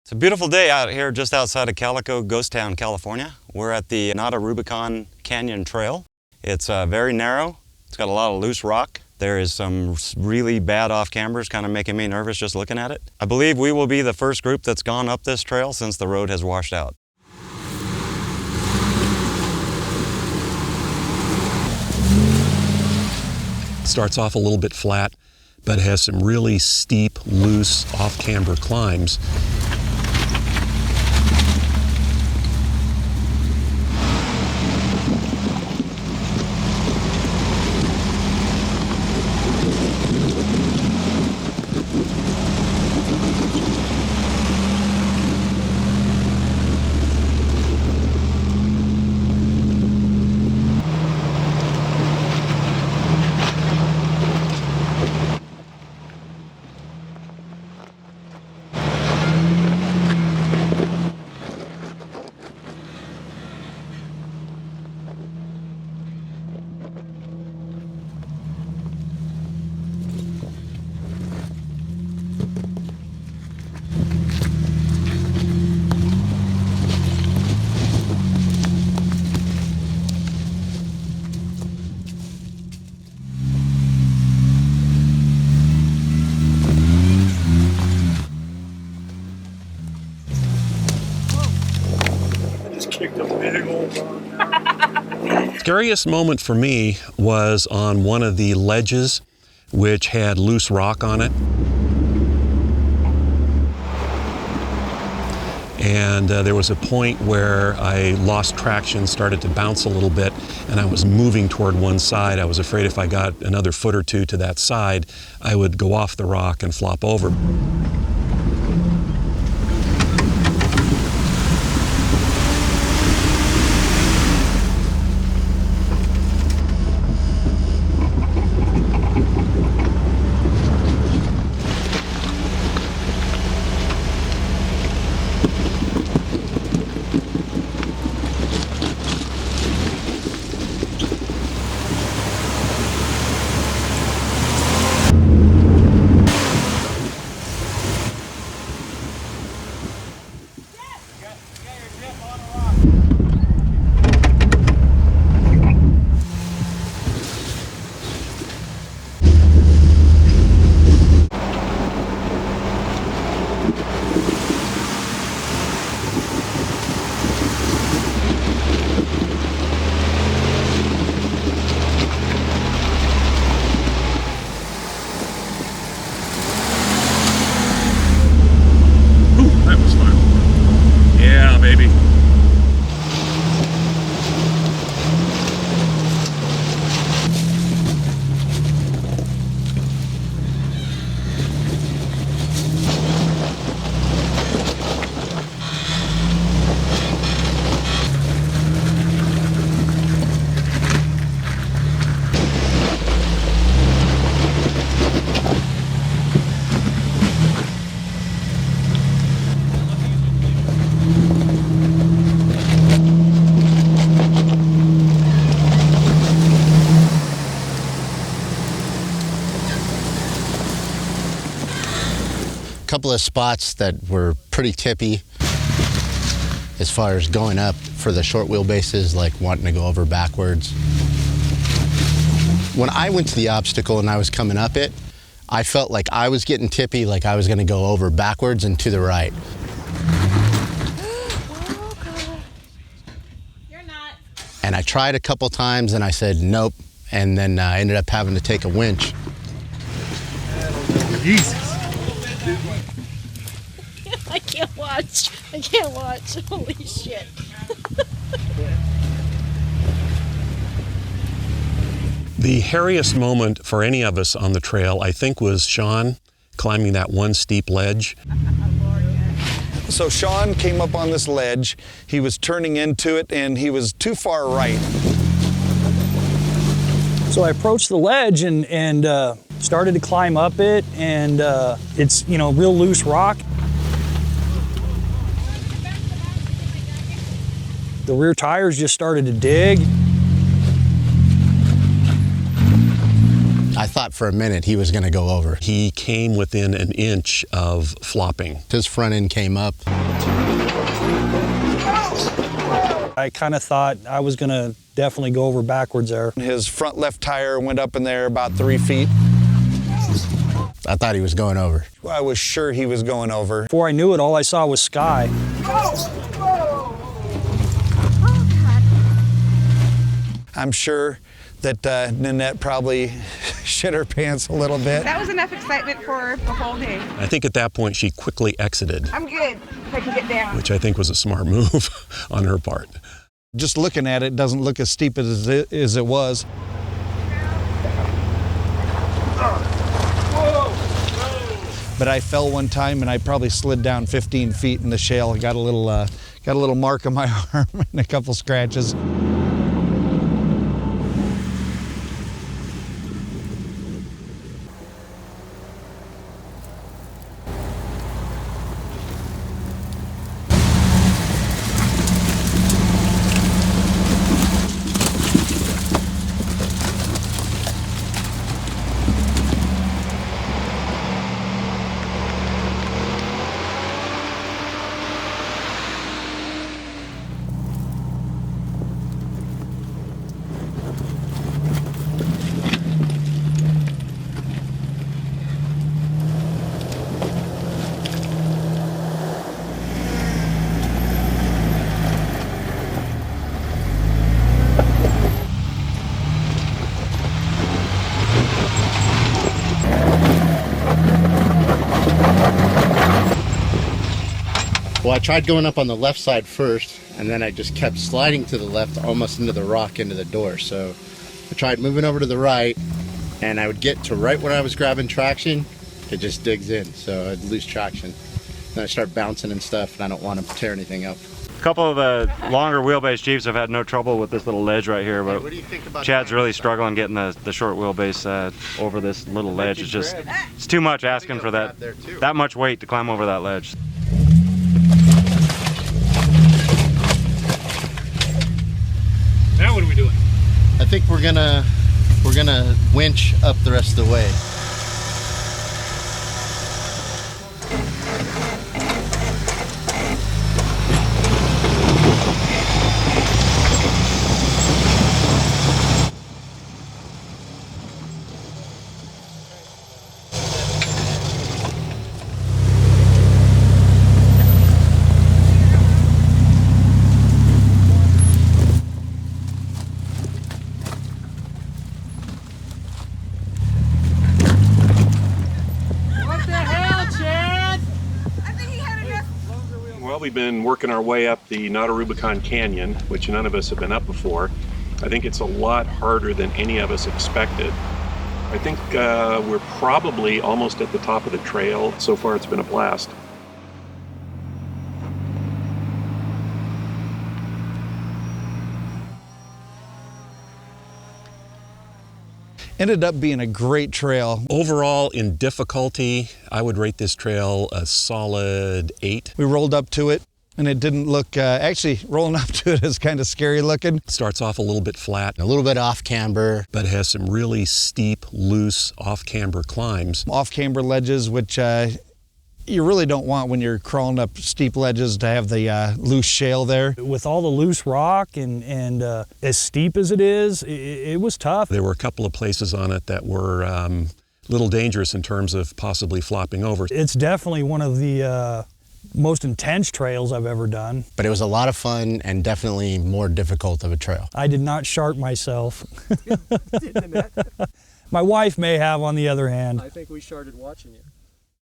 It's a beautiful day out here just outside of Calico, Ghost Town, California. We're at the Notarubicon Canyon Trail. It's very narrow. It's got a lot of loose rock. There is some really bad off-cambers kind of making me nervous just looking at it. I believe we will be the first group that's gone up this trail since the road has washed out. It starts off a little bit flat, but has some really steep, loose, off-camber climbs. Scariest moment for me was on one of the ledges which had loose rock on it. And there was a point where I lost traction, started to bounce a little bit, and I was moving toward one side. I was afraid if I got another foot or two to that side, I would go off the rock and flop over. Couple of spots that were pretty tippy as far as going up for the short wheelbases, like wanting to go over backwards. When I went to the obstacle and I was coming up it, I felt like I was getting tippy, like I was going to go over backwards and to the right. Oh, God. You're not. And I tried a couple times and I said nope, and then I ended up having to take a winch. Jesus. I can't watch. I can't watch. Holy shit. The hairiest moment for any of us on the trail, I think, was Sean climbing that one steep ledge. So Sean came up on this ledge. He was turning into it and he was too far right. So I approached the ledge and started to climb up it, and it's, real loose rock. The rear tires just started to dig. I thought thought for a minute he was going to go over. He came within an inch of flopping. His front end came up. I kind of thought I was going to definitely go over backwards there. His front left tire went up in there about 3 feet. I thought he was going over. I was sure he was going over. Before I knew it, all I saw was sky. I'm sure that Nanette probably shit her pants a little bit. That was enough excitement for the whole day. I think at that point she quickly exited, I'm good if I can get down. which I think was a smart move on her part. Just looking at it doesn't look as steep as it was. But I fell one time and I probably slid down 15 feet in the shale. I got a little mark on my arm and a couple scratches. Well, I tried going up on the left side first, and then I just kept sliding to the left, almost into the rock, into the door. So I tried moving over to the right, and I would get to right when I was grabbing traction, it just digs in, so I'd lose traction. Then I start bouncing and stuff, and I don't want to tear anything up. A couple of the longer wheelbase Jeeps have had no trouble with this little ledge right here, but What do you think about Chad's that? really struggling getting the short wheelbase over this little ledge. It's just, it's too much asking for that much weight to climb over that ledge. Now what are we doing? I think we're gonna winch up the rest of the way. Well, we've been working our way up the Notarubicon Canyon, which none of us have been up before. I think it's a lot harder than any of us expected. I think we're probably almost at the top of the trail. So far, it's been a blast. Ended up being a great trail. Overall, in difficulty, I would rate this trail a solid 8. We rolled up to it and it didn't look, actually rolling up to it is kind of scary looking. It starts off a little bit flat, A little bit off camber. but it has some really steep, loose, off-camber climbs. Off camber ledges, which you really don't want when you're crawling up steep ledges to have the loose shale there. With all the loose rock and as steep as it is, it was tough. There were a couple of places on it that were a little dangerous in terms of possibly flopping over. It's definitely one of the most intense trails I've ever done. But it was a lot of fun and definitely more difficult of a trail. I did not sharp myself. My wife may have, on the other hand. I think we started watching you.